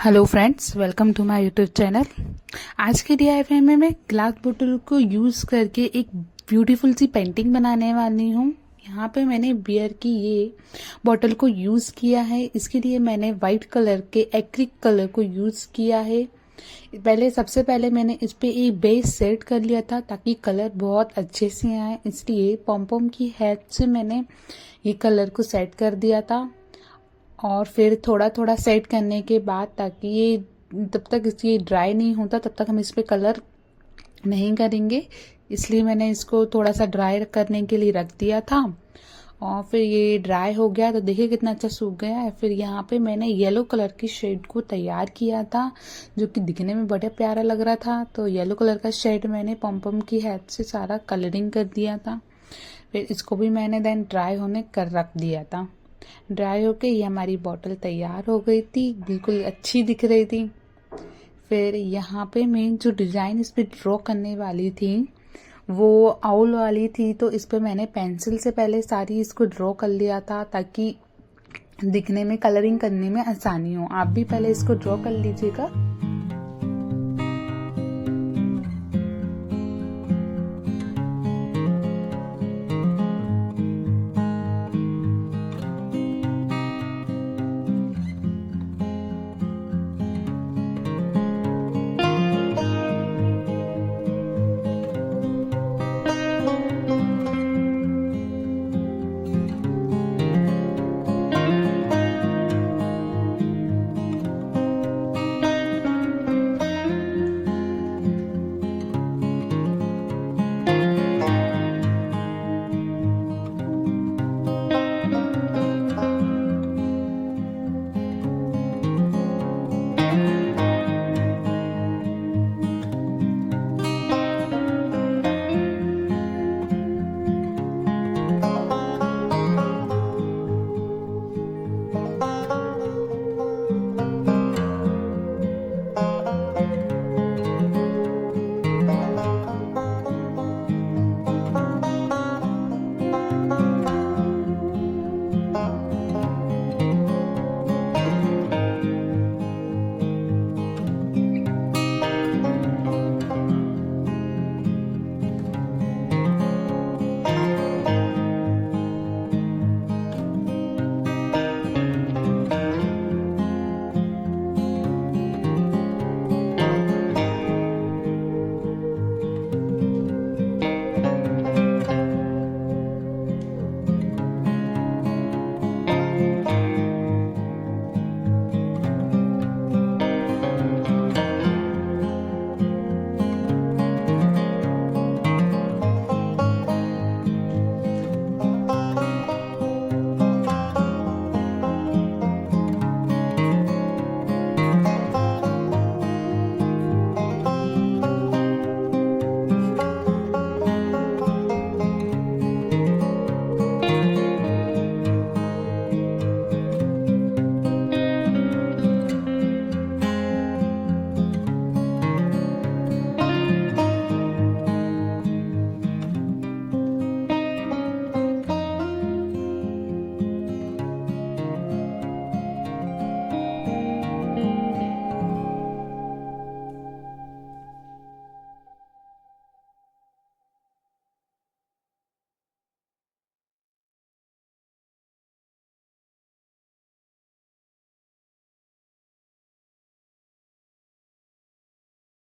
Hello friends, welcome to my YouTube channel. आज के DIY में मैं ग्लास बोतल को यूज़ करके एक ब्यूटीफुल सी पेंटिंग बनाने वाली हूँ। यहाँ पे मैंने बियर की ये बॉटल को यूज़ किया है। इसके लिए मैंने वाइट कलर के एक्रिलिक कलर को यूज़ किया है। सबसे पहले मैंने इस पे एक बेस सेट कर लिया था ताकि कलर बहुत अच्छे से आए, इसलिए पॉम की हेल्प से मैंने ये कलर को सेट कर दिया था। और फिर थोड़ा थोड़ा सेट करने के बाद, ताकि ये तब तक ये ड्राई नहीं होता तब तक हम इस पे कलर नहीं करेंगे, इसलिए मैंने इसको थोड़ा सा ड्राई करने के लिए रख दिया था। और फिर ये ड्राई हो गया तो देखिए कितना अच्छा सूख गया है। फिर यहाँ पे मैंने येलो कलर की शेड को तैयार किया था, जो कि दिखने में बड़ा प्यारा लग रहा था। तो येलो कलर का शेड मैंने पम की हेल्प से सारा कलरिंग कर दिया था। फिर इसको भी मैंने देन ड्राई होने कर रख दिया था। ड्राई होके ये हमारी बॉटल तैयार हो गई थी, बिल्कुल अच्छी दिख रही थी। फिर यहाँ पे मैं जो डिज़ाइन इस पर ड्रॉ करने वाली थी वो आउल वाली थी, तो इस पर मैंने पेंसिल से पहले सारी इसको ड्रॉ कर लिया था ताकि दिखने में, कलरिंग करने में आसानी हो। आप भी पहले इसको ड्रॉ कर लीजिएगा।